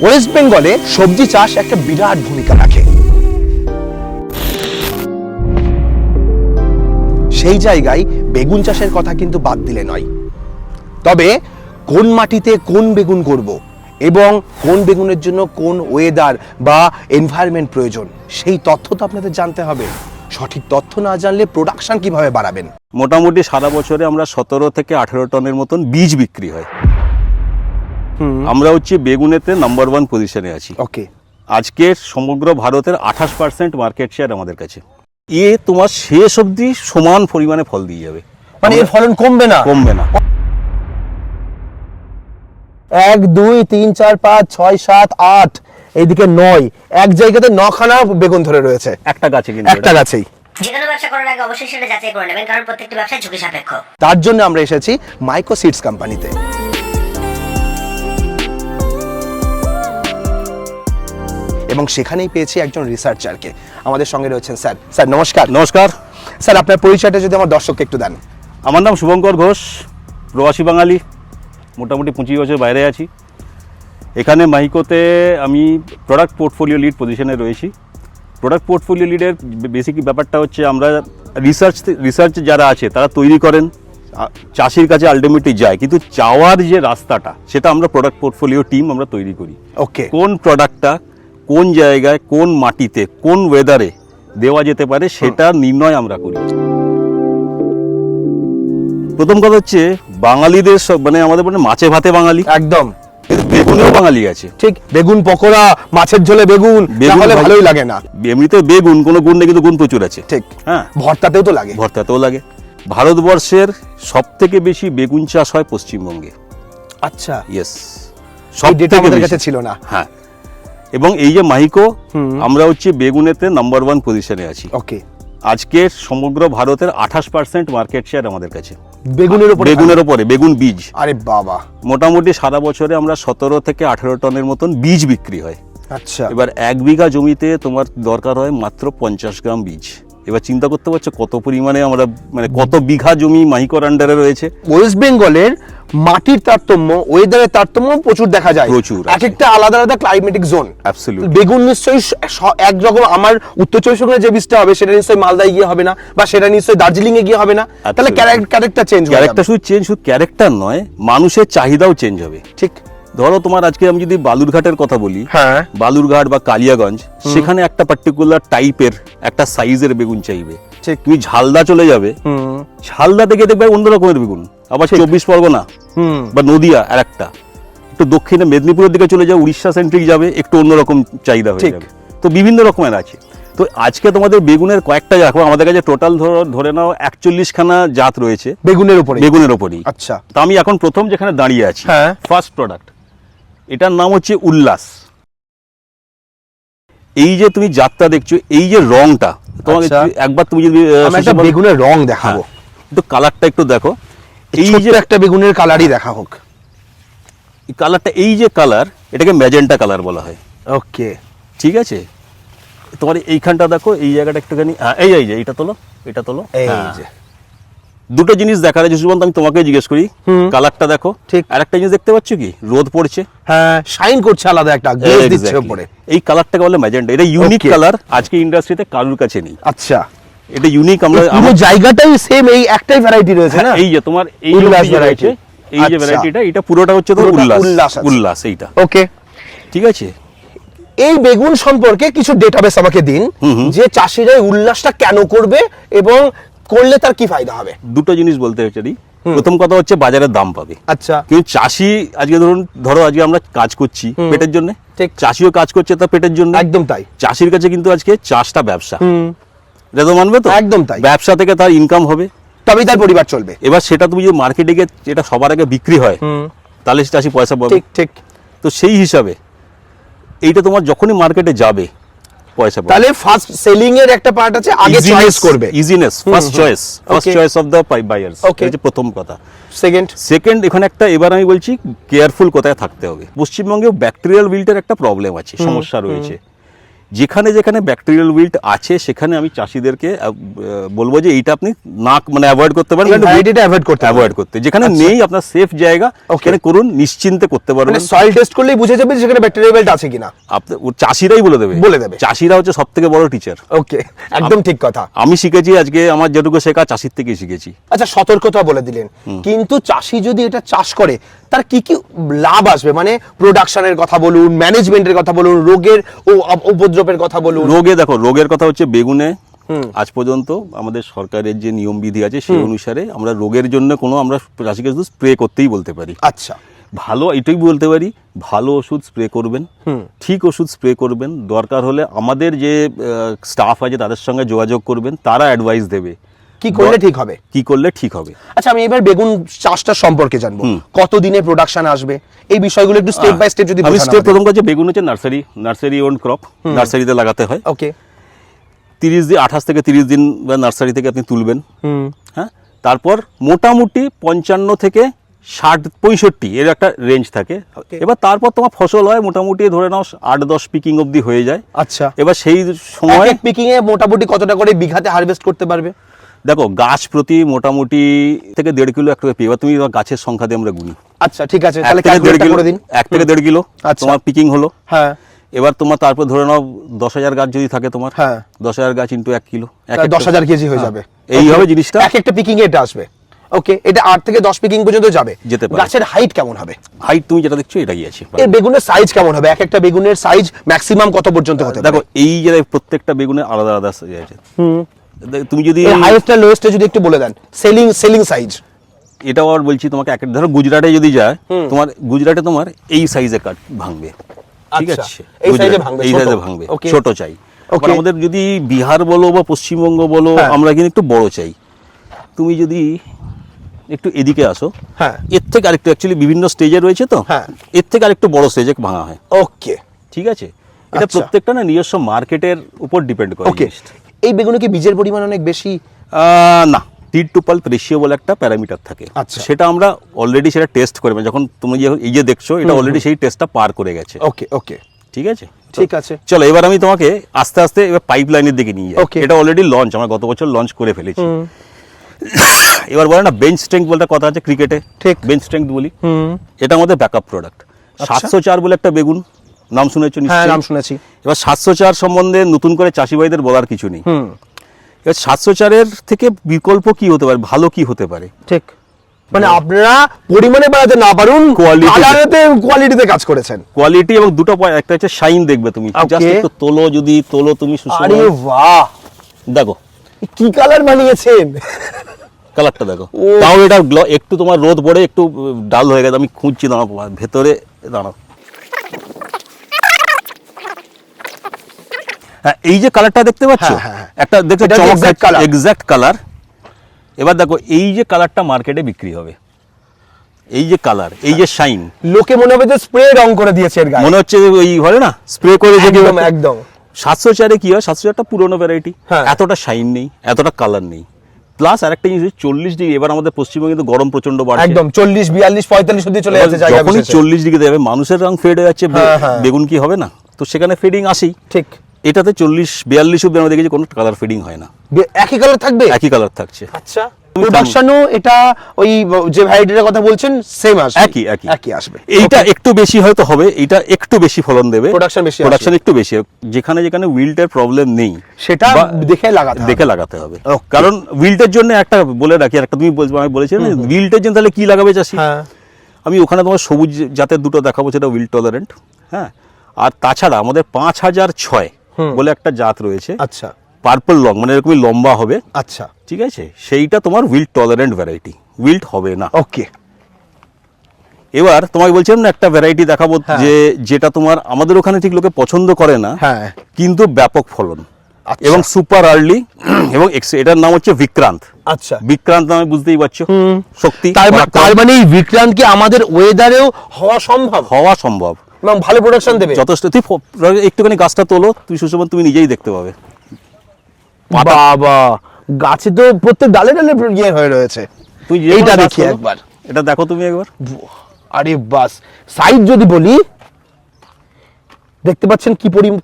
West বেঙ্গলে সবজি চাষ একটা বিরাট ভূমিকা রাখে। সেই জায়গায় বেগুন চাষের কথা কিন্তু বাদ দিলে নয়। তবে কোন মাটিতে কোন বেগুন করব এবং কোন বেগুনের জন্য কোন ওয়েদার বা এনভায়রনমেন্ট প্রয়োজন সেই তথ্য তো আপনাদের জানতে হবে। সঠিক তথ্য না জানলে প্রোডাকশন কিভাবে বাড়াবেন? মোটামুটি সারা বছরে আমরা 17 থেকে 18 টনের মতন বীজ বিক্রি হয়। আমরা হচ্ছে বেগুনেতে নাম্বার 1 পজিশনে আছি। ওকে, আজকে সমগ্র ভারতের 28% মার্কেট শেয়ার আমাদের কাছে। তোমার শেষ অবধি সমান পরিমাণে ফল দিয়ে যাবে, মানে এর ফলন কমবে না? কমবে না। 1 2 3 4 5 6 7 8 এইদিকে 9, এক জায়গাতে 9খানা বেগুন ধরে রয়েছে একটা গাছে, কিন্তু একটা গাছেই। যে কোনো ব্যবসা করার আগে অবশ্যই সেটা যাচাই করে নেবেন, কারণ প্রত্যেকটি ব্যবসা ঝুঁকি সাপেক্ষ। তার জন্য আমরা এসেছি মাইকো সিডস কোম্পানিতে। এবং সেখানেই পেয়েছি একজন রিসার্চারকে। আমাদের সঙ্গে রয়েছেন স্যার। স্যার নমস্কার। নমস্কার স্যার, আপনার পরিচয়টা যদি আমার দর্শককে একটু দেন। আমার নাম শুভঙ্কর ঘোষ, প্রবাসী বাঙালি, মোটামুটি 25 বছর বাইরে আছি। এখানে মাইকোতে আমি প্রোডাক্ট পোর্টফোলিও লিড পজিশনে রয়েছি। প্রোডাক্ট পোর্টফোলিও লিডের বেসিক ব্যাপারটা হচ্ছে আমরা রিসার্চ যারা আছে তারা তৈরি করেন, চাষির কাছে আলটিমেটলি যায়, কিন্তু যাওয়ার যে রাস্তাটা সেটা আমরা প্রোডাক্ট পোর্টফোলিও টিম আমরা তৈরি করি। ওকে, কোন প্রোডাক্টটা কোন জায়গায় কোন মাটিতে কোন ওয়েদারে দেওয়া যেতে পারে সেটা নির্ণয় আমরা করি। প্রথম কথা হচ্ছে বাঙালিদের মানে আমাদের মানে মাছে ভাতে বাঙালি, একদম। বেগুনেও বাঙালি আছে। ঠিক, বেগুন পকোড়া, মাছের ঝোলে বেগুন, তাহলে ভালোই লাগে না? এমনিতে বেগুন কোনো গুণ নেই, কিন্তু গুণ প্রচুর আছে। ঠিক, হ্যাঁ, ভর্তাতেও তো লাগে। ভর্তাতেও লাগে। ভারতবর্ষের সব থেকে বেশি বেগুন চাষ হয় পশ্চিমবঙ্গে। আচ্ছা, ইয়েস, সব ডেটা আমাদের কাছে ছিল না। হ্যাঁ, এবং এই যে মাইকো, আমরা হচ্ছে বেগুনেতে নাম্বার 1 পজিশনে আছি। ওকে, আজকে সমগ্র ভারতের 28% মার্কেট শেয়ার আমাদের কাছে বেগুনের উপরে। বেগুনের উপরে, বেগুন বীজ। আরে বাবা, মোটামুটি সারা বছরে আমরা 17 থেকে 18 টনের মতন বীজ বিক্রি হয়। আচ্ছা। এবার 1 বিঘা জমিতে তোমার দরকার হয় মাত্র 50 গ্রাম বীজ। এবার চিন্তা করতে পারছো কত পরিমাণে আমরা, মানে কত বিঘা জমি মাইকোর আন্ডারে রয়েছে। ওয়েস্ট বেঙ্গলের মাটির তারতম্য, ওয়েদারের তারতম্য প্রচুর দেখা যায়। প্রচুর এক একটা আলাদা আলাদা ক্লাইমেটিক জোন। অ্যাবসলিউটলি। বেগুন নিশ্চয়ই একরকম, আমার উত্তর চব্বিশ পরগনায় যে বীজটা হবে সেটা নিশ্চয়ই মালদায় গিয়ে হবে না, বা সেটা নিশ্চয়ই দার্জিলিং এ গিয়ে হবে না। তাহলে ক্যারেক্টার চেঞ্জ হবে। ক্যারেক্টার শুধু চেঞ্জ, শুধু ক্যারেক্টার নয়, মানুষের চাহিদাও চেঞ্জ হবে। ঠিক। ধরো তোমার আজকে আমি যদি বালুরঘাটের কথা বলি, হ্যাঁ, বালুরঘাট বা কালিয়াগঞ্জ, সেখানে একটা পার্টিকুলার টাইপের একটা সাইজের বেগুন চাইবে। ঠিক। তুমি ঝালদা চলে যাবে, ঝালদা থেকে দেখবে অন্য রকমের বেগুন। আবার 24 পরগনা বা নদিয়া আর একটা, একটু দক্ষিণে মেদিনীপুরের দিকে চলে যাবে, উড়িষ্যা সেন্ট্রিক যাবে, একটু অন্যরকম চাহিদা হয়ে যাবে। তো বিভিন্ন রকমের আছে। তো আজকে তোমাদের বেগুনের কয়েকটা জাত, আমাদের কাছে টোটাল ধরে নাও 41খানা জাত রয়েছে বেগুনের উপরে। বেগুনের উপরই। আচ্ছা। তো আমি এখন প্রথম যেখানে দাঁড়িয়ে আছি, হ্যাঁ, ফার্স্ট প্রোডাক্ট, এটার নাম হচ্ছে উল্লাস। এই যে তুমি জাতটা দেখছো, এই যে রংটা, তোমাকে একবার তুমি যদি একটা বেগুনের রং দেখাবো, একটু কালারটা একটু দেখো। এই যে একটা বেগুনের কালারই দেখা হোক। এই কালারটা, এই যে কালার, এটাকে ম্যাজেন্টা কালার বলা হয়। ওকে, ঠিক আছে। তোমার এইখানটা দেখো, এই জায়গাটা একটুখানি, এই যে এটা তোলো, এটা তোলো। এই যে দুটো জিনিস দেখার আছে সুমন্ত, আমি তোমাকে জিজ্ঞেস করি। কালারটা দেখো। ঠিক। আর একটা জিনিস দেখতে পাচ্ছ কি, রোদ পড়ছে। হ্যাঁ, শাইন করছে আলাদা, একটা গ্লেজ দিচ্ছে উপরে। এই কালারটাকে বলে ম্যাজেন্টা। এটা ইউনিক কালার, আজকে ইন্ডাস্ট্রিতে কারোর কাছে নেই। আচ্ছা, এটা ইউনিক। আমরা পুরো জায়গাটাই সেম, এই একটাই ভ্যারাইটি রয়েছে না? এই যে তোমার এই উল্লাস যে ভ্যারাইটি, এই যে ভ্যারাইটিটা, এটা পুরোটা হচ্ছে তো উল্লাস এইটা। ওকে, ঠিক আছে। এই বেগুন সম্পর্কে কিছু ডেটাবেস আমাকে দিন, যে চাষিরা উল্লাসটা কেন করবে এবং করলে তার কি ফায়দা হবে। দুটো জিনিস বলতে চাই। প্রথম কথা হচ্ছে বাজারে দাম পাবে। আচ্ছা। কিন্তু চাষি আজকে ধরো আজকে আমরা কাজ করছি পেটের জন্য, ঠিক। চাষিও কাজ করছে তার পেটের জন্য। একদম তাই। চাষির কাছে কিন্তু আজকে চাষটা ব্যবসা। এটা তো মানবে তো? একদম তাই। ব্যবসা থেকে তার ইনকাম হবে, তবেই তার পরিবার চলবে। এবার সেটা তুমি যদি মার্কেটে গিয়ে এটা সবার আগে বিক্রি হয়, তাহলে চাষি পয়সা পাবে। ঠিক ঠিক। তো সেই হিসাবে এইটা তোমার যখনই মার্কেটে যাবে পয়সা পাবে। তাহলে ফার্স্ট সেলিং এর একটা পার্ট আছে, আগে চয়েস করবে। Easiness, first choice of the buyers, এটা প্রথম কথা। সেকেন্ড এখানে একটা, এবার আমি বলছি কেয়ারফুল কোথায় থাকতে হবে। পশ্চিমবঙ্গে ব্যাকটেরিয়াল উইল্টের একটা প্রবলেম আছে, সমস্যা রয়েছে। যেখানে যেখানে ব্যাকটেরিয়াল উইল্ট আছে সেখানে আমি চাষিদেরকে বলবো যে এইটা আপনি না মানে অ্যাভয়েড করতে পারেন, ভ্যারাইটিটা অ্যাভয়েড করতে, যেখানে নেই আপনার সেফ জায়গা ওখানে করুন, নিশ্চিন্তে করতে পারবেন। মানে সয়েল টেস্ট করলেই বুঝে যাবে সেখানে ব্যাকটেরিয়া উইল্ট আছে কিনা। আপনি চাষিরাই বলে দেবে। চাষিরা হচ্ছে সবথেকে বড় টিচার। ওকে, একদম ঠিক কথা। আমি শিখেছি আজকে, আমার যেটুকু শেখা চাষির থেকেই শিখেছি। আচ্ছা, সতর্কতা বলে দিলেন, কিন্তু চাষি যদি এটা চাষ করে তার কি কি লাভ আসবে? মানে প্রোডাকশনের কথা বলুন, ম্যানেজমেন্টের কথা বলুন, রোগের ও উপদ্রবের কথা বলুন। দেখো রোগের কথা হচ্ছে বেগুনে আজ পর্যন্ত আমাদের সরকারের যে নিয়ম বিধি আছে সেই অনুসারে আমরা রোগের জন্য কোনো আমরা চাষিকে শুধু স্প্রে করতেই বলতে পারি। আচ্ছা, ভালো এটাই বলতে পারি, ভালো ওষুধ স্প্রে করবেন, ঠিক ওষুধ স্প্রে করবেন, দরকার হলে আমাদের যে স্টাফ আছে তাদের সঙ্গে যোগাযোগ করবেন, তারা অ্যাডভাইস দেবে কি করলে ঠিক হবে, কি করলে ঠিক হবে। আচ্ছা, আমি এবার বেগুন চাষটা সম্পর্কে জানবো, কতদিনে প্রোডাকশন আসবে এই বিষয়গুলো একটু স্টেপ বাই স্টেপ যদি আমি স্টেপ প্রথম কাছে বেগুন হচ্ছে নার্সারি ওন ক্রপ, নার্সারিতে লাগাতে হয়। ওকে, 28 থেকে 30 দিন বা নার্সারি থেকে আপনি তুলবেন। হ্যাঁ, তারপর মোটামুটি 55 থেকে 60-65 এর একটা রেঞ্জ থাকে। এবার তারপর তোমার ফসল হয় মোটামুটি ধরে নাও 8-10 পিকিং অবধি হয়ে যায়। আচ্ছা, এবার সেই সময় পিকিং এ মোটামুটি কতটা করে বিঘাতে হারভেস্ট করতে পারবে? দেখো গাছ প্রতি মোটামুটি থেকে 1.5 কিলো একটা পেয়ে, এবার তুমি গাছের সংখ্যা দিয়ে আমরা গুনি। আচ্ছা, ঠিক আছে, তাহলে ক্যালকুলেট করে দিন। 1 থেকে 1.5 কিলো তোমার পিকিং হলো। হ্যাঁ, এবার তোমার তারপর ধরে নাও 10,000 গাছ যদি থাকে তোমার, হ্যাঁ 10,000 গাছ ইনটু 1 কিলো, 10,000 কেজি হয়ে যাবে। এইভাবে জিনিসটা এক একটা পিকিং এ এটা আসবে। ওকে, এটা 8 থেকে 10 পিকিং পর্যন্ত যেতে পারে। গাছের হাইট কেমন হবে? হাইট তুমি যেটা দেখছো এটাই আছে। এই বেগুনের সাইজ কেমন হবে? এক একটা বেগুনের সাইজ ম্যাক্সিমাম কত পর্যন্ত হতে পারে? দেখো এই যে প্রত্যেকটা বেগুনের আলাদা আলাদা সাইজ আছে। তুমি যদি হাইয়েস্ট আর লোয়েস্ট যদি একটু বলে দেন, সেলিং সাইজ। এটাও আর বলছি তোমাকে, এক ধরো গুজরাটে যদি যায়, তোমার গুজরাটে তোমার এই সাইজে কাট ভাঙবে, ঠিক আছে, এই সাইজে ভাঙবে, ছোট চাই। আমাদের যদি বিহার বলো বা পশ্চিমবঙ্গ বলো, আমরা কিন্তু একটু বড় চাই। তুমি যদি একটু এদিকে আসো, হ্যাঁ, এর থেকে আরেকটু অ্যাকচুয়ালি বিভিন্ন স্টেজে রয়েছে তো, হ্যাঁ, এর থেকে আরেকটু বড় স্টেজে ভাঙা হয়। ওকে, ঠিক আছে, এটা প্রত্যেকটা না নিজস্ব মার্কেটের উপর ডিপেন্ড করে। ওকে, এই বেগুনে কি বীজের পরিমাণ অনেক বেশি? না, সিড টু পাল্প রেশিও বলে একটা প্যারামিটার থাকে, সেটা আমরা অলরেডি সেটা টেস্ট করে, যখন তুমি এই যে দেখছো এটা অলরেডি সেই টেস্টটা পার করে গেছে। ওকে ওকে, ঠিক আছে, ঠিক আছে। চলো এবার আমি তোমাকে আস্তে আস্তে এবার পাইপ লাইনের দিকে নিয়ে যাই। এটা অলরেডি লঞ্চ, আমরা গত বছর লঞ্চ করে ফেলেছি। এবার বলে না বেঞ্চ স্ট্রেংথ বলতে কথা আছে ক্রিকেটে, ঠিক বেঞ্চ স্ট্রেংথ বলি, এটা আমাদের ব্যাকআপ প্রোডাক্ট। 704 বলে একটা বেগুন, নাম শুনেছো নিশ্চয়ই? হ্যাঁ, নাম শুনেছি। এবার 704 সম্বন্ধে নতুন করে চাষি ভাইদের বলার কিছু নেই। এবার 704-এর থেকে বিকল্প কি হতে পারে, ভালো কি হতে পারে? ঠিক, মানে আপনারা পরিমাণে বাড়াতে না পারুন, কোয়ালিটিতে কাজ করেছেন। কোয়ালিটি এবং দুটো পয়েন্ট, একটা হচ্ছে শাইন দেখবে তুমি, জাস্ট একটু তোলো তুমি সুষম। আরে বাহ, দেখো কি কালার বানিয়েছেন, কালারটা দেখো। তাও এটা একটু তোমার রোদ পড়ে একটু ডাল হয়ে গেছে, আমি খুঁজছি, দাঁড়াও ভেতরে দাঁড়াও। হ্যাঁ, এই যে কালারটা দেখতে পাচ্ছ, একটা দেখো এক্সাক্ট কালার। এবার দেখো এই যে কালারটা মার্কেটে বিক্রি হবে, এই যে কালার, এই যে শাইন, লোকে মনে হবে যে স্প্রে রং করে দিয়েছে এর গায়ে, মনে হচ্ছে ওই হয় না স্প্রে করে যে একদম। 704-এ কি হয়, 704টা পুরোনো ভ্যারাইটি, এতটা শাইন নেই, এতটা কালার নেই। প্লাস আরেকটা জিনিস, 40 ডিগ্রি, এবার আমাদের পশ্চিমবঙ্গে তো গরম প্রচন্ড বাড়ছে, একদম 40, 42, 45 অবধি চলে যাচ্ছে জায়গা বিশেষে। 40 ডিগ্রিতে যাবে, মানুষের রং ফেড হয়ে যাচ্ছে, বেগুন কি হবে না? তো সেখানে ফেডিং আসেই। ঠিক, এটাতে 40-42 অবধি আমরা দেখেছি কোনো কালার ফেডিং হয় না, একই কালার থাকবে, একই কালার থাকছে। আচ্ছা, প্রোডাকশনও এটা ওই যে ভ্যারাইটির কথা বলছেন সেম আসবে, একই আসবে। এইটা একটু বেশি হয়তো হবে, এটা একটু বেশি ফলন দেবে, প্রোডাকশন একটু বেশি। যেখানে যেখানে উইল্টের প্রবলেম নেই সেটা দেখে লাগাতে হবে। কারণ উইল্টের জন্য একটা বলে রাখি, একটা তুমি আমি বলেছি না উইল্টের জন্য তাহলে কি লাগাবে চাষি, আমি ওখানে তোমার সবুজ জাতের দুটো দেখাবো, সেটা উইল্ট টলারেন্ট। হ্যাঁ, আর তাছাড়া আমাদের 5006 বলে একটা জাত রয়েছে, আচ্ছা, পার্পল লং, মানে এরকমই লম্বা হবে, আচ্ছা, ঠিক আছে, সেইটা তোমার উইল্ট টলারেন্ট ভ্যারাইটি, উইল্ট হবে না। ওকে, এবার তোমাকে বলছিলাম না একটা ভ্যারাইটি দেখাবো, যেটা তোমার আমাদের ওখানে ঠিক লোকে পছন্দ করে না, কিন্তু ব্যাপক ফলন এবং সুপার আর্লি এবং এটার নাম হচ্ছে বিক্রান্ত। আচ্ছা, বিক্রান্ত নামে বুঝতেই পারছো শক্তি, তার মানে এই বিক্রান্ত কি আমাদের ওয়েদারেও হওয়া সম্ভব এবং ভালো প্রোডাকশন দেবে যথেষ্ট। তুই একটুখানি গাছটা তোলো, তুই সুষমান তুমি নিজেই দেখতে পাবে। বাবা, গাছে তো প্রত্যেক ডালে ডালে ইয়ে হয়ে রয়েছে। তুই এইটা দেখি একবার, এটা দেখো তুমি একবার। আরে বাস, সাইজ যদি বলি দেখতে পাচ্ছেন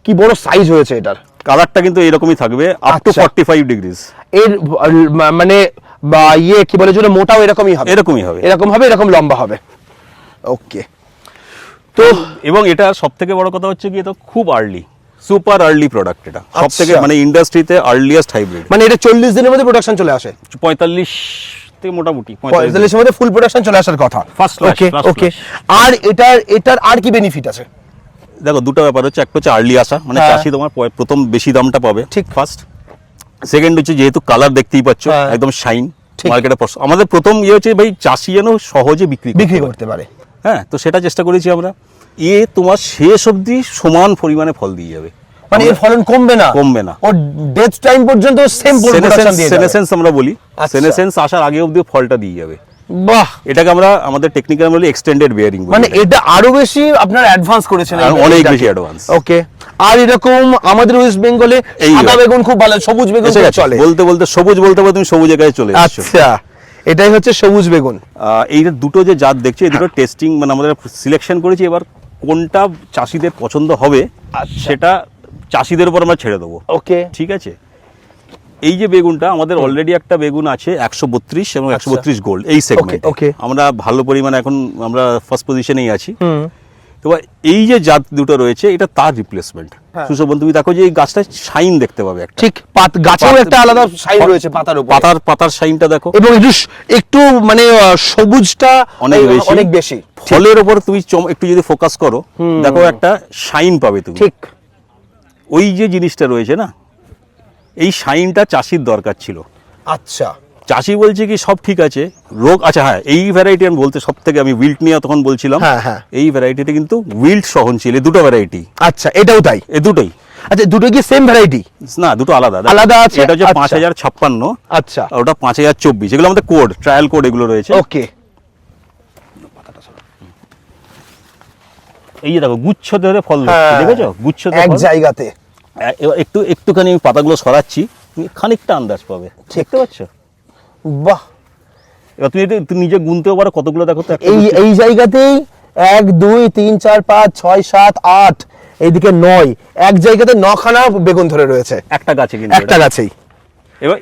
কি বড় সাইজ হয়েছে এটার। কালারটা কিন্তু এরকমই থাকবে আপ টু আচ্ছা। 45 ডিগ্রিজ। এর মানে বা কি বলে যেন মোটাও এরকমই হবে, এরকমই হবে, এরকম লম্বা হবে। ওকে, তো এবং এটা সবথেকে বড় কথা হচ্ছে কি এটা খুব আর্লি, সুপার আর্লি প্রোডাক্ট। এটা সবথেকে আচ্ছা। মানে ইন্ডাস্ট্রিতে আর্লিয়েস্ট হাইব্রিড। মানে এটা 40 দিনের মধ্যে প্রোডাকশন চলে আসে, 45 থেকে মোটামুটি 45 এর মধ্যে ফুল প্রোডাকশন চলে আসার কথা। First class, ওকে first ওকে। class। আর এটার আর কি বেনিফিট আছে? দেখো দুটো ব্যাপার হচ্ছে, একটা হচ্ছে আর্লি আসা, মানে হ্যাঁ। চাষি তোমার প্রথম বেশি দামটা পাবে, ঠিক। ফার্স্ট। সেকেন্ড হচ্ছে যেহেতু কালার দেখতেই পাচ্ছ হ্যাঁ। একদম শাইন, ঠিক। মার্কেটে আমাদের প্রথম হচ্ছে ভাই চাষি যেন সহজে বিক্রি করতে পারে। হ্যাঁ, তো সেটা চেষ্টা করেছি আমরা। তোমার শেষ অবধি সমান পরিমাণে ফল দিয়ে যাবে, মানে এর ফলন কমবে না, কমবে না। ওর ডেথ টাইম পর্যন্ত সেম প্রোডাকশন দিয়ে যাবে। সেনেসেন্স আমরা বলি, আচ্ছা। সেনেসেন্স আসার আগে অবধি ফলটা দিয়ে যাবে। বাহ, এটাকে আমরা আমাদের টেকনিক্যাল বলি এক্সটেন্ডেড বেয়ারিং, মানে এটা আরো বেশি আপনারা অ্যাডভান্স করেছেন, আর অনেক বেশি অ্যাডভান্স। ওকে। আর এরকম আমাদের ওয়েস্ট বেঙ্গলে এই সাদা বেগুন খুব ভালো, সবুজ বেগুন খুব চলে। বলতে বলতে সবুজ বলতে বলতে তুমি সবুজের কাছে চলে যাচ্ছ। আচ্ছা, এটাই হচ্ছে সবুজ বেগুন। এই যে দুটো যে জাত দেখছি, এই দুটো টেস্টিং মানে আমাদের সিলেকশন করেছি। এবার কোনটা চাষিদের পছন্দ হবে আচ্ছা। সেটা চাষিদের উপর আমরা ছেড়ে দেবো, ওকে, ঠিক আছে। এই যে বেগুনটা আমাদের অলরেডি একটা বেগুন আছে 132 এবং 132 গোল্ড এই সেগমেন্ট। ওকে। আমরা ভালো পরিমাণে এখন আমরা ফার্স্ট পজিশনেই আছি। এবার এই যে জাত দুটো রয়েছে এটা তার রিপ্লেসমেন্ট। সুশোভন, তুমি দেখো যে এই গাছটা শাইন দেখতে পাবে একটা, ঠিক। গাছেও একটা আলাদা শাইন রয়েছে পাতার উপর, পাতার শাইনটা দেখো, এবং একটু মানে সবুজটা অনেক বেশি। ফলের উপর তুমি একটু যদি ফোকাস করো, দেখো একটা শাইন পাবে তুমি। ঠিক। ওই যে জিনিসটা রয়েছে না, এই শাইনটা চাষির দরকার ছিল। আচ্ছা, চাষি বলছে কি সব ঠিক আছে, রোগ আচ্ছা হ্যাঁ এই ভ্যারাইটি আমি বলতে সব থেকে আমি উইল্ট নিয়ে তখন বলছিলাম। হ্যাঁ, হ্যাঁ। এই ভ্যারাইটিটা কিন্তু উইল্ট সহনশীল, এই দুটো ভ্যারাইটি। আচ্ছা, এটাও তাই? এই দুটোই। আচ্ছা, দুটো কি সেম ভ্যারাইটি? না, দুটো আলাদা আলাদা আছে। এটা হচ্ছে আচ্ছা। 5056, আচ্ছা, আর ওটা 5024। এগুলো আমাদের কোড, ট্রায়াল কোড এগুলো রয়েছে। ওকে। এই যে দেখো গুচ্ছ ধরে ফল ধরছে, দেখেছো গুচ্ছ ধরে এক ফল? জায়গাতে। এবার একটুখানি আমি পাতাগুলো সরাচ্ছি, তুমি খানিকটা আন্দাজ পাবে, দেখতে পাচ্ছ? বাহ, এবার তুমি নিজে গুনতেও পারো কতগুলো, দেখো তো একটা এই জায়গাতেই 1 2 3 4 5 6 7 8, এইদিকে 9, এক জায়গাতে 9খানা বেগুন ধরে রয়েছে একটা গাছে, কিন্তু একটা গাছেই।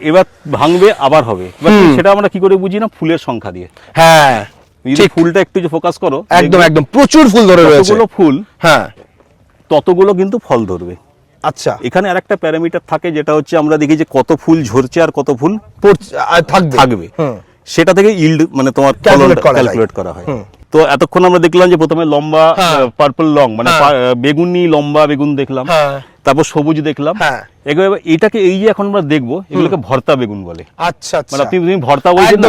এবার ভাঙবে আবার হবে। এবার সেটা আমরা কি করে বুঝি না, ফুলের সংখ্যা দিয়ে। হ্যাঁ, যদি ফুলটা একটু যে ফোকাস করো, একদম প্রচুর ফুল ধরে রয়েছে। যতগুলো ফুল হ্যাঁ, ততগুলো কিন্তু ফল ধরবে। আচ্ছা। এখানে আরেকটা প্যারামিটার থাকে, যেটা হচ্ছে আমরা দেখি যে কত ফুল ঝরছে আর কত ফুল থাকবে। সেটা থেকে ইল্ড মানে তোমার ক্যালকুলেট করা হয়। তো এতক্ষণ আমরা দেখলাম যে প্রথমে লম্বা পার্পল লং মানে বেগুনি লম্বা বেগুন দেখলাম, তারপর সবুজ দেখলাম। এবার এটাকে এই যে এখন আমরা দেখবো, এগুলোকে ভর্তা বেগুন বলে। আচ্ছা, মানে তুমি ভর্তা বলছেন না,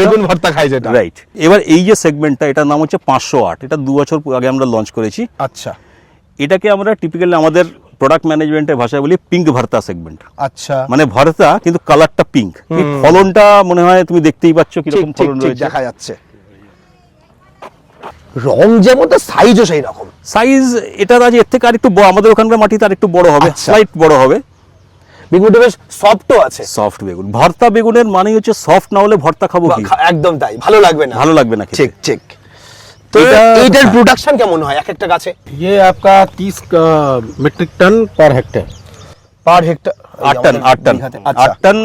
বেগুন ভর্তা খাই যেটা, রাইট। এবার এই যে সেগমেন্টটা, এটার নাম হচ্ছে 508। এটা 2 বছর আগে আমরা লঞ্চ করেছি। আচ্ছা, এটাকে আমরা টিপিক্যালি আমাদের প্রোডাক্ট ম্যানেজমেন্টের ভাষায় বলি পিঙ্ক ভর্তা সেগমেন্ট। আচ্ছা, মানে ভর্তা কিন্তু কালারটা পিঙ্ক। এই ফলনটা মনে হয় তুমি দেখতেই পাচ্ছ কিরকম ফলন রয়েছে, দেখা যাচ্ছে। রং যেমন, তো সাইজও সেই রকম। সাইজ এটা আজ এর থেকে আরেকটু আমাদের ওখানকার মাটিতে আরেকটু বড় হবে, স্লাইট বড় হবে। বেগুনটা বেশ সফটও আছে। সফট বেগুন, ভর্তা বেগুনের মানে হচ্ছে সফট না হলে ভর্তা খাবো কি? একদম তাই, ভালো লাগবে না, ভালো লাগবে না। ঠিক ঠিক। তো এটার প্রোডাকশন কেমন হয় এক একটা গাছে? ये आपका 30 मीट्रिक टन पर हेक्टेयर। পার হেক্টর 8 টন,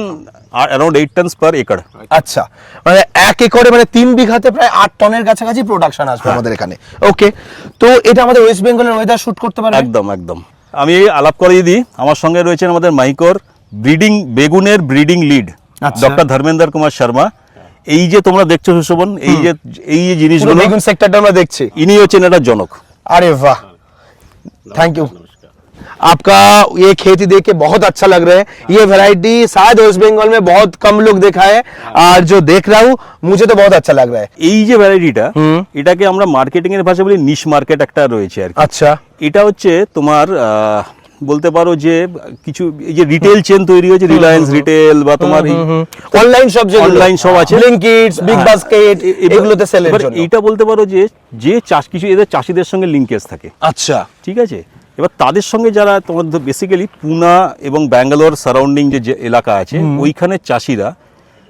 अराउंड 8 टन पर एकड़। আচ্ছা, মানে 1 একরে মানে 3 বিঘাতে প্রায় 8 টনের কাছাকাছি প্রোডাকশন আসবে আমাদের এখানে। ওকে, তো এটা আমাদের ওয়েস্ট বেঙ্গলের ওয়েদার শুট করতে পারবে? একদম। আমি আলাপ করে দিই, আমার সঙ্গে রয়েছেন আমাদের মাইকোর বেগুনের breeding lead doctor Dharmendra Kumar Sharma. এই যে তোমরা দেখছো সুশোভন, এই যে জিনিসগুলো বেগুন সেক্টরটা আমরা দেখছি, ইনি হচ্ছেন এটা জনক। अरे वाह, थैंक यू। आपका ये खेती देख के बहुत अच्छा लग रहा है। ये वैरायटी शायद वेस्ट बंगाल में बहुत कम लोग देखा है, और जो देख रहा हूँ मुझे तो बहुत अच्छा लग रहा है। এই যে ভ্যারাইটিটা, এটাকে আমরা মার্কেটিং এর ভাষায় বলি নিশ মার্কেট একটা রয়েছে আর কি। अच्छा, এটা হচ্ছে তোমার বলতে পারো যে কিছু এই যে রিটেল চেন তৈরি হয়েছে, রিলায়েন্স রিটেল বা তোমার অনলাইন সব, যে অনলাইন সব আছে, ব্লিঙ্কিটস, বিগ বাস্কেট, এগুলোতে সেলের জন্য। এইটা বলতে পারো যে কিছু এদের চাষিদের সঙ্গে লিঙ্কেজ থাকে। আচ্ছা, ঠিক আছে। এবার তাদের সঙ্গে যারা তোমার বেসিক্যালি পুনা এবং ব্যাঙ্গালোর সারাউন্ডিং যে এলাকা আছে, ওইখানে চাষিরা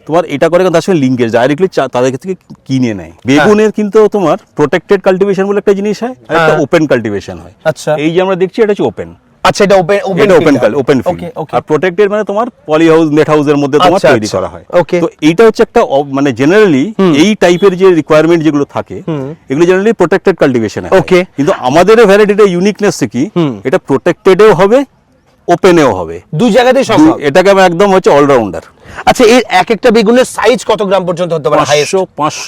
তোমার এটা করে তার সঙ্গে লিঙ্কেজ ডাইরেক্টলি তাদের থেকে কিনে নেয়। বেগুনের কিন্তু তোমার প্রোটেক্টেড কাল্টিভেশন বলে একটা জিনিস হয়, আর একটা ওপেন কাল্টিভেশন হয়। আচ্ছা। এই যে আমরা দেখছি এটা হচ্ছে ওপেন, আচ্ছা, এটা ওপেন ওপেন ফিল্ড। আর প্রোটেক্টেড মানে তোমার পলি হাউস, নেট হাউসের মধ্যে তোমার আচ্ছা, তৈরি আচ্ছা। করা হয়। Okay. তো এইটা হচ্ছে একটা মানে জেনারেলি এই টাইপের যে রিকোয়ারমেন্ট যেগুলো থাকে এগুলো জেনারেলি প্রোটেক্টেড কাল্টিভেশন হয়। Okay. কিন্তু আমাদের ভ্যারাইটিটা ইউনিকনেস কি, এটা প্রোটেক্টেডও হবে, ওপেনেও হবে, দুই জায়গাতেই সম্ভব। এটাকে আমি একদম হচ্ছে অলরাউন্ডার। আচ্ছা, এর এক একটা বেগুনের সাইজ কত গ্রাম পর্যন্ত হতে পারে? 500 500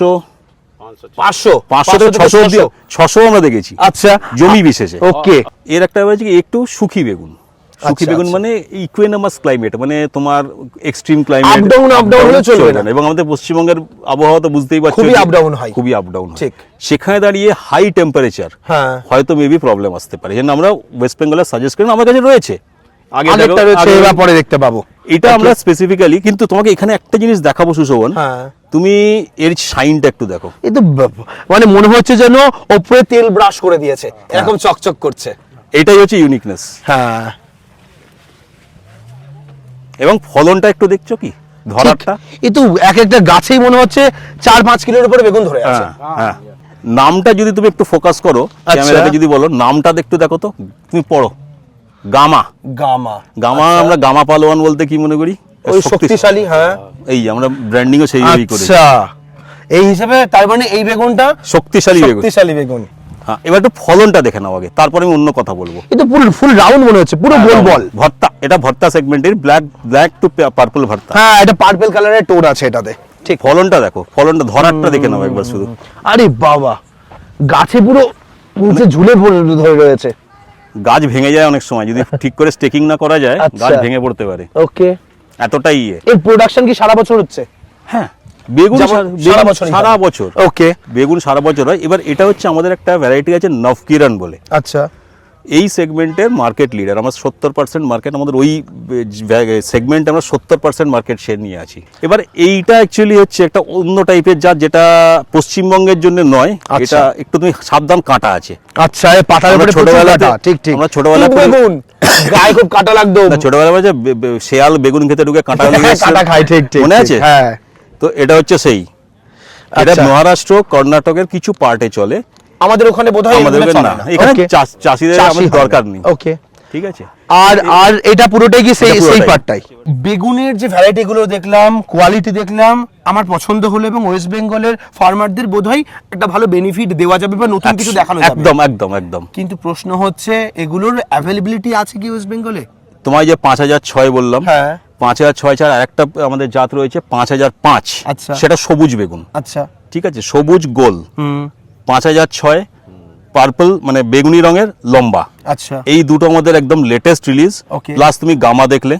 থেকে 600 600 অব্দি, 600 আমরা দেখেছি আচ্ছা, জমি বিশেষে। ওকে। এর একটা হচ্ছে কি একটু সুখী বেগুন। সুখী বেগুন মানে ইকুয়েনামাস ক্লাইমেট, মানে তোমার এক্সট্রিম ক্লাইমেট, Up down হলে চলবে না। এবং আমাদের পশ্চিমবঙ্গের আবহাওয়া তো বুঝতেই পারছো, খুবই up down হয়। খুবই আপ ডাউন। ঠিক। সেখানে দাঁড়িয়ে হাই টেম্পারেচার হ্যাঁ। হয়তো মেবি প্রবলেম আসতে পারে। যেন আমরা ওয়েস্ট বেঙ্গলে সাজেস্ট করি, আমার কাছে রয়েছে, আগেরটা রয়েছে, এবার পরে দেখতে পাবো। এটা আমরা স্পেসিফিক্যালি, কিন্তু তোমাকে এখানে একটা জিনিস দেখাবো সুশোভন, হ্যাঁ। তুমি এর শাইনটা একটু দেখো। এই তো মানে মনে হচ্ছে যেন ওপরে তেল ব্রাশ করে দিয়েছে, এরকম চকচক করছে। এটাই হচ্ছে ইউনিকনেস। হ্যাঁ, এবং ফলনটা একটু দেখছো কি, ধরাটা। এই তো এক একটা গাছেই মনে হচ্ছে 4-5 কিলোর উপরে বেগুন ধরে আছে। হ্যাঁ, হ্যাঁ। নামটা যদি তুমি একটু ফোকাস করো, আচ্ছা। ক্যামেরাতে যদি বলো নামটা একটু দেখো তো, তুমি পড়ো গামা। গামা, গামা আমরা গামা পালোয়ান বলতে কি মনে করি, ওই শক্তিশালী। হ্যাঁ, এই আমরা ব্র্যান্ডিংও সেইভাবেই করি। আচ্ছা, এই হিসাবে তার মানে এই বেগুনটা শক্তিশালী বেগুন। শক্তিশালী বেগুন। হ্যাঁ, এবার একটু ফলনটা দেখে নাও আগে, তারপরে আমি অন্য কথা বলবো। এটা পুরো ফুল রাউন্ড মনে হচ্ছে, পুরো গোল বল। ভর্তা, এটা ভর্তা সেগমেন্টের ব্ল্যাক টু পার্পল ভর্তা। হ্যাঁ, এটা পার্পল কালারের টোন আছে এটাতে। ঠিক। ফলনটা দেখো, ফলনটা ধরাটা দেখে নাও একবার শুধু। আরে বাবা, গাছে পুরো নিচে ঝুলে ধরে রয়েছে। গাছ ভেঙে যায় অনেক সময়, যদি ঠিক করে স্টেকিং না করা যায় আচ্ছা। গাছ ভেঙে পড়তে পারে, ওকে। এতটাই এর প্রোডাকশন কি সারা বছর হচ্ছে? হ্যাঁ, বেগুন যেমন সারা বছরই সারা হয়। বছর। ওকে। বেগুন সারা বছর হয়। এবার এটা হচ্ছে আমাদের একটা ভ্যারাইটি আছে নভকিরণ বলে, আচ্ছা। এই সেগমেন্টের মার্কেট লিডার। আমরা 70% মার্কেট, আমাদের ওই সেগমেন্টে আমরা 70% মার্কেট শেয়ার নিয়ে আছি। এবার এইটা অ্যাকচুয়ালি হচ্ছে একটা অন্য টাইপের জাত, যেটা পশ্চিমবঙ্গের জন্য নয়। আচ্ছা। এটা একটু তুমি সাবধান, কাঁটা আছে। আচ্ছা, এই পাতার আমরা উপরে ছোটবেলাতে- ছোটবেলাটা ঠিক ঠিক আমরা ছোটবেলা ঠিক করে- বেগুন গায়ে খুব কাটা লাগতো। না, ছোটবেলায় যে শেয়াল বেগুন খেতে ঢুকে কাঁটা লেগে হ্যাঁ, এসেছিল, কাঁটা খায়, ঠিক ঠিক মনে ঠিক, আছে? হ্যাঁ। তো এটা হচ্ছে সেই, এটা আচ্ছা। মহারাষ্ট্র, কর্ণাটকের কিছু পার্টে চলে, আমাদের ওখানে বোধহয় আমাদের এগুলো চলে না। না। এখানে Okay. চাষিদের চাষি আমাদের হয় দরকার না। নেই। ওকে। ঠিক আছে। আর এটা পুরোটাই কি সেই এটা পুরোটাই। সেই পার্টটাই? বেগুনের যে ভ্যারাইটি গুলো দেখলাম, কোয়ালিটি দেখলাম, আমার পছন্দ হলো, এবং ওয়েস্ট বেঙ্গলের ফার্মারদের বোধহয় একটা ভালো বেনিফিট দেওয়া যাবে বা নতুন কিছু দেখানো যাবে। একদম একদম একদম। কিন্তু প্রশ্ন হচ্ছে এগুলোর অ্যাভেলেবিলিটি আছে কি ওয়েস্ট বেঙ্গলে? তোমায় যে 5006 বললাম, হ্যাঁ। 5006 ছাড়া আরেকটা আমাদের জাত রয়েছে 5005। আচ্ছা। সেটা সবুজ বেগুন। আচ্ছা। ঠিক আছে, সবুজ গোল। হুম। 5006 পার্পল, মানে বেগুনি রঙের লম্বা। আচ্ছা। এই দুটো আমাদের একদম লেটেস্ট রিলিজ। Okay. প্লাস তুমি গামা দেখলে,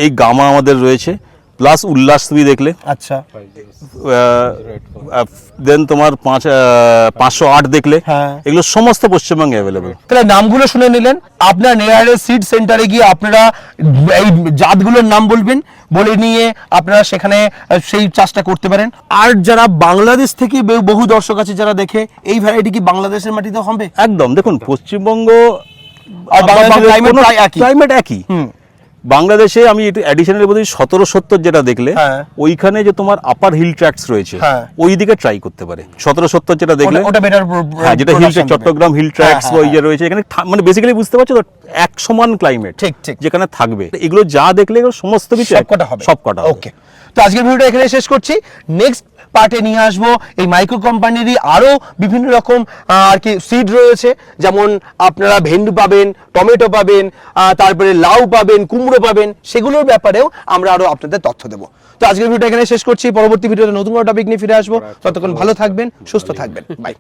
এই গামা আমাদের রয়েছে, প্লাস উল্লাস তুমি দেখলে, আচ্ছা। দেন তোমার 508 দেখলে, হ্যাঁ। এগুলো সমস্ত পশ্চিমবঙ্গে অ্যাভেলেবল। তাহলে নামগুলো শুনে নিলেন, আপনার নিয়ারেস্ট সিড সেন্টারে গিয়ে আপনারা এই জাতগুলোর নাম বলবেন, বলে নিয়ে আপনারা সেখানে সেই চাষটা করতে পারেন। আর যারা বাংলাদেশ থেকে বহু দর্শক আছে যারা দেখে, এই ভ্যারাইটি কি বাংলাদেশের মাটিতে হবে? একদম। দেখুন, পশ্চিমবঙ্গ আর বাংলাদেশের climate প্রায় একই। ক্লাইমেট একই। বাংলাদেশে আমি একটু অ্যাডিশনাল বলছি, 1770 যেটা দেখলে, হ্যাঁ। ওইখানে যে তোমার আপার হিল ট্র্যাক্টস রয়েছে, হ্যাঁ। ওই দিকে ট্রাই করতে পারে। 1770 যেটা দেখলে, ওটা বেটার। হ্যাঁ, যেটা হিল চট্টগ্রাম হিল ট্র্যাক্স হ্যাঁ, ওই যে রয়েছে, এখানে মানে বেসিক্যালি বুঝতে পারছো তো, এক সমান ক্লাইমেট ঠিক, ঠিক। যেখানে থাকবে। এগুলো যা দেখলে এগুলো সমস্ত কিছু সবকটা হবে। সবকটা হবে। ওকে। তো আজকের ভিডিওটা এখানে শেষ করছি। নেক্সট পার্টে নিয়ে আসবো এই মাইক্রো কোম্পানিরই আরো বিভিন্ন রকম আর কি সিড রয়েছে, যেমন আপনারা ভেন্ডু পাবেন, টমেটো পাবেন, তারপরে লাউ পাবেন, কুমড়ো পাবেন, সেগুলোর ব্যাপারেও আমরা আরো আপনাদের তথ্য দেবো। তো আজকের ভিডিওটা এখানে শেষ করছি। পরবর্তী ভিডিওতে নতুন কোনো টপিক নিয়ে ফিরে আসবো। ততক্ষণ ভালো থাকবেন, সুস্থ থাকবেন। বাই।